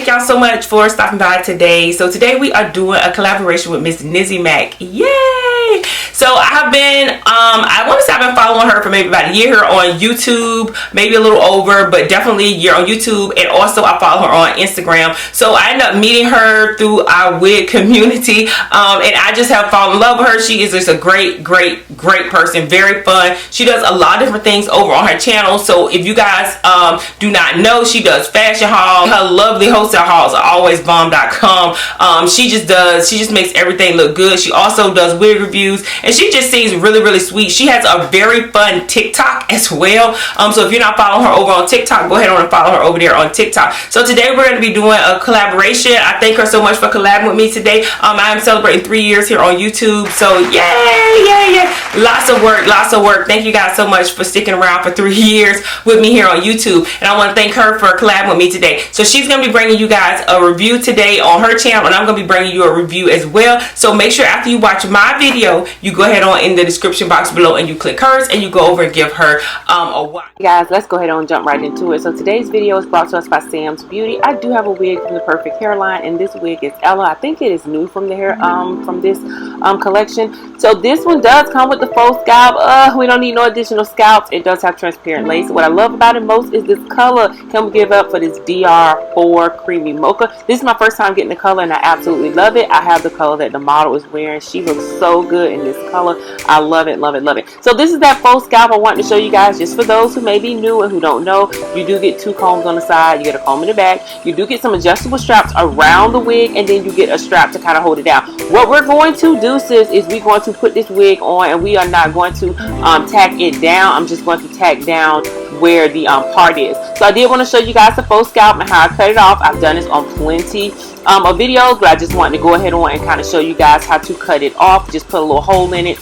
thank y'all so much for stopping by today. So today we are doing a collaboration with Miss Nizzy Mac. Yay! So I've been, I want to say I've been following her for maybe about a year here on YouTube, maybe a little over, but definitely a year on YouTube. And also I follow her on Instagram. So I ended up meeting her through our wig community. And I just have fallen in love with her. She is just a great person, very fun. She does a lot of different things over on her channel. So if you guys do not know, she does fashion hauls. Her lovely wholesale hauls are always bomb.com. She just makes everything look good. She also does wig reviews, and she just seems really sweet. She has a very fun TikTok as well. So if you're not following her over on TikTok, go ahead on and follow her over there on TikTok. So today we're going to be doing a collaboration. I thank her so much for collabing with me today. I am celebrating 3 years here on YouTube. So yay. Lots of work. Thank you guys so much for sticking around for 3 years with me here on YouTube. And I want to thank her for collabing with me today. So she's going to be bringing you guys a review today on her channel, and I'm going to be bringing you a review as well. So make sure after you watch my video, you go ahead on in the description box below and you click hers and you go over and give her a watch. Guys, let's go ahead and jump right into it. So today's video is brought to us by Sam's Beauty. I do have a wig from the Perfect Hairline, and this wig is Ella. I think it is new from the hair from this collection. So this one does come with the faux scalp. We don't need no additional scalps. It does have transparent lace. What I love about it most is this color. Can we give up for this DR4 creamy mocha? This is my first time getting the color, and I absolutely love it. I have the color that the model is wearing. She looks so good in this color. I love it. So this is that faux scalp I wanted to show you guys. Just for those who may be new and who don't know, you do get 2 combs on the side. You get a comb in the back. You do get some adjustable straps around the wig, and then you get a strap to kind of hold it down. What we're going to do, sis, is we're going to put this wig on, and we are not going to tack it down. I'm just going to tack down where the part is. So I did want to show you guys the faux scalp and how I cut it off. I've done this on plenty of videos, but I just wanted to go ahead on and kind of show you guys how to cut it off. Just put a little hole in it,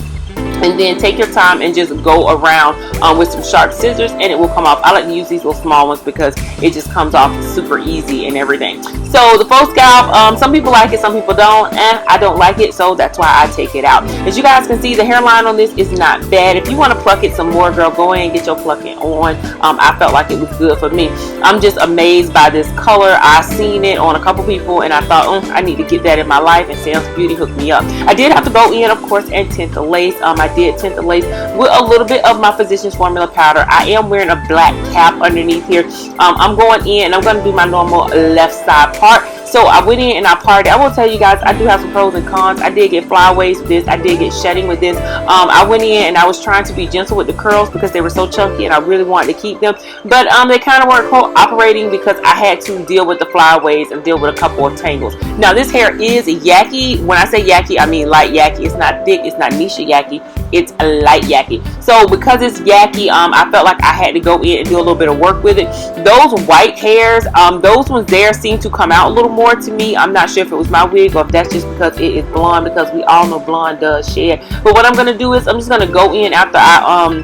and then take your time and just go around with some sharp scissors, and it will come off. I like to use these little small ones because it just comes off super easy and everything. So the faux scalp, some people like it, some people don't. I don't like it, so that's why I take it out. As you guys can see, the hairline on this is not bad. If you want to pluck it some more, girl, go ahead and get your plucking on. I felt like it was good for me. I'm just amazed by this color. I seen it on a couple people, and I thought, I need to get that in my life, and Sam's Beauty hooked me up. I did have to go in, of course, and tint the lace. I did tint the lace with a little bit of my Physicians Formula powder. I am wearing a black cap underneath here. I'm going in and I'm going to do my normal left side part. So I went in and I parted. I will tell you guys, I do have some pros and cons. I did get flyaways with this. I did get shedding with this. I went in and I was trying to be gentle with the curls because they were so chunky and I really wanted to keep them. But they kind of weren't cooperating because I had to deal with the flyaways and deal with a couple of tangles. Now this hair is yaki. When I say yaki, I mean light yaki. It's not thick. It's not Nisha yaki. It's a light yaki. So because it's yaki, I felt like I had to go in and do a little bit of work with it. Those white hairs, those ones there seem to come out a little more to me. I'm not sure if it was my wig or if that's just because it is blonde, because we all know blonde does shed. But what I'm going to do is I'm just going to go in after I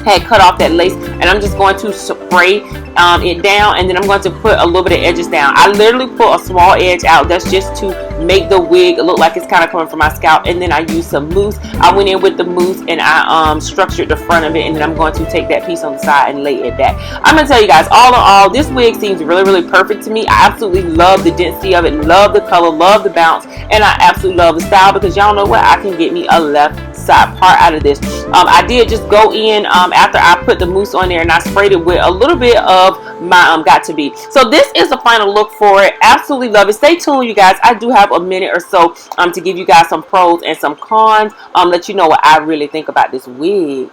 had cut off that lace, and I'm just going to spray it down, and then I'm going to put a little bit of edges down. I literally put a small edge out. That's just to make the wig look like it's kind of coming from my scalp, and then I used some mousse. I went in with the mousse and I structured the front of it, and then I'm going to take that piece on the side and lay it back. I'm going to tell you guys, all in all, this wig seems really perfect to me. I absolutely love the density of it, love the color, love the bounce, and I absolutely love the style, because y'all know what, I can get me a left side part out of this. I did just go in after I put the mousse on there, and I sprayed it with a little bit of my Got To Be. So this is the final look for it. Absolutely love it. Stay tuned, you guys. I do have a minute or so to give you guys some pros and some cons, let you know what I really think about this wig.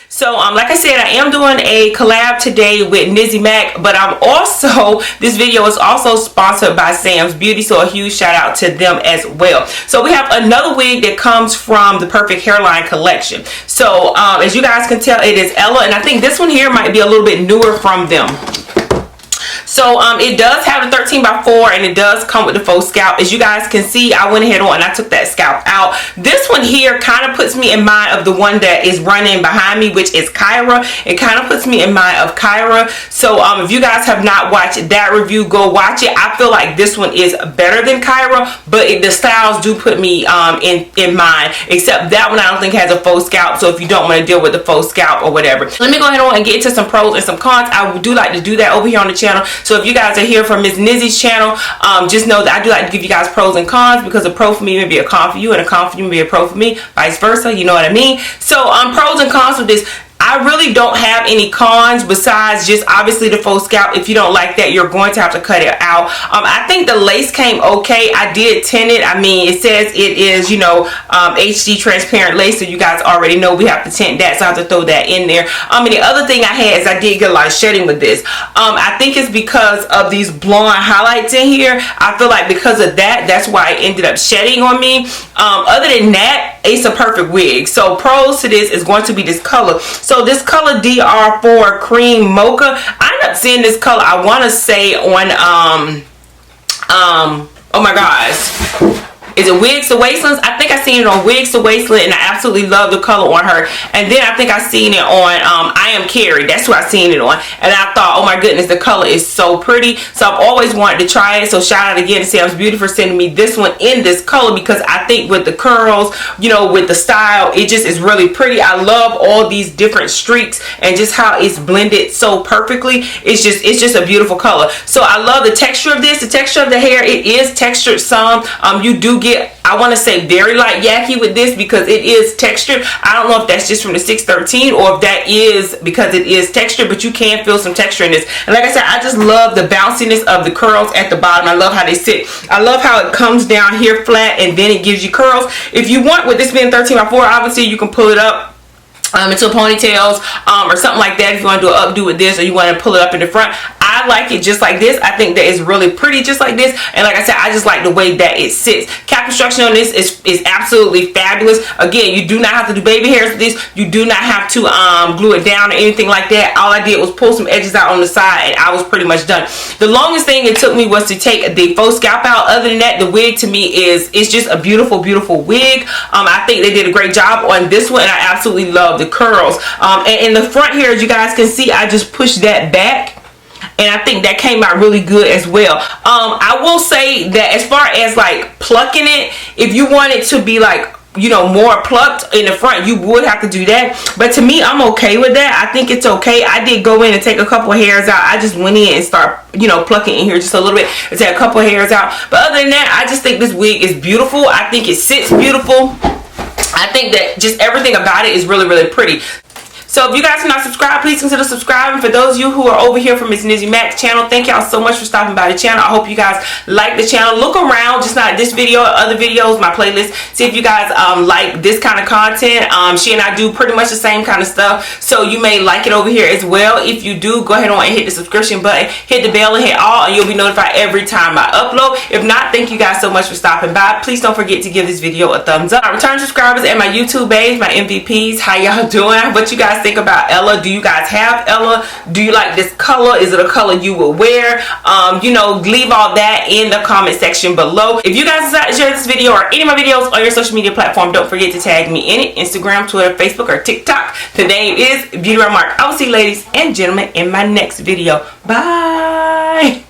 So like I said, I am doing a collab today with Nizzy Mac, but I'm also, this video is also sponsored by Sam's Beauty, so a huge shout out to them as well. So we have another wig that comes from the Perfect Hairline collection. So as you guys can tell, it is Ella, and I think this one here might be a little bit newer from them. So it does have the 13x4, and it does come with the faux scalp. As you guys can see, I went ahead on and I took that scalp out. This one here kind of puts me in mind of the one that is running behind me, which is Kyra. It kind of puts me in mind of Kyra. So if you guys have not watched that review, go watch it. I feel like this one is better than Kyra, but the styles do put me in mind, except that one I don't think has a faux scalp. So if you don't want to deal with the faux scalp or whatever, let me go ahead on and get into some pros and some cons. I do like to do that over here on the channel. So if you guys are here from Miss Nizzy's channel, just know that I do like to give you guys pros and cons, because a pro for me may be a con for you, and a con for you may be a pro for me, vice versa, you know what I mean? So pros and cons with this. I really don't have any cons besides just obviously the faux scalp. If you don't like that, you're going to have to cut it out. I think the lace came okay. I did tint it. I mean, it says it is, you know, HD transparent lace, so you guys already know we have to tint that, so I have to throw that in there. And the other thing I had is I did get a lot of shedding with this. I think it's because of these blonde highlights in here. I feel like because of that, that's why it ended up shedding on me. Other than that, it's a perfect wig. So pros to this is going to be this color. So this color DR4 Cream Mocha, I ended up seeing this color, I want to say on oh my gosh, is it Wigs to Wastelands? I think I seen it on Wigs to Wasteland, and I absolutely love the color on her. And then I think I seen it on I Am Carrie. That's what I seen it on. And I thought, oh my goodness, the color is so pretty. So I've always wanted to try it. So shout out again to Sam's Beauty for sending me this one in this color, because I think with the curls, you know, with the style, it just is really pretty. I love all these different streaks and just how it's blended so perfectly. It's just a beautiful color. So I love the texture of this. The texture of the hair, it is textured some. You do get, I want to say, very light yaki with this because it is textured. I don't know if that's just from the 613 or if that is because it is textured, but you can feel some texture in this. And like I said, I just love the bounciness of the curls at the bottom. I love how they sit. I love how it comes down here flat and then it gives you curls. If you want, with this being 13x4, obviously you can pull it up into ponytails or something like that if you want to do an updo with this, or you want to pull it up in the front. I like it just like this. I think that it's really pretty just like this, and like I said, I just like the way that it sits. Cap construction on this is absolutely fabulous. Again, you do not have to do baby hairs with this. You do not have to glue it down or anything like that. All I did was pull some edges out on the side, and I was pretty much done. The longest thing it took me was to take the faux scalp out. Other than that, the wig to me it's just a beautiful wig. I think they did a great job on this one, and I absolutely love the curls. And in the front here, as you guys can see, I just pushed that back, and I think that came out really good as well. I will say that as far as like plucking it, if you want it to be like, you know, more plucked in the front, you would have to do that. But to me, I'm okay with that. I think it's okay. I did go in and take a couple of hairs out. I just went in and start, you know, plucking in here just a little bit and take a couple of hairs out. But other than that, I just think this wig is beautiful. I think it sits beautiful. I think that just everything about it is really pretty. So if you guys are not subscribed, please consider subscribing. For those of you who are over here from Miss Nizzy Mac's channel, thank y'all so much for stopping by the channel. I hope you guys like the channel. Look around, just not this video, other videos, my playlist. See if you guys like this kind of content. She and I do pretty much the same kind of stuff, so you may like it over here as well. If you do, go ahead on and hit the subscription button, hit the bell and hit all, and you'll be notified every time I upload. If not, thank you guys so much for stopping by. Please don't forget to give this video a thumbs up. My return subscribers and my YouTube babes, my MVPs, how y'all doing? What you guys think about Ella? Do you guys have Ella? Do you like this color? Is it a color you would wear? You know, leave all that in the comment section below. If you guys decide to share this video or any of my videos on your social media platform, don't forget to tag me in it. Instagram, Twitter, Facebook, or TikTok. The name is Beauty Mark. I will see you ladies and gentlemen in my next video. Bye.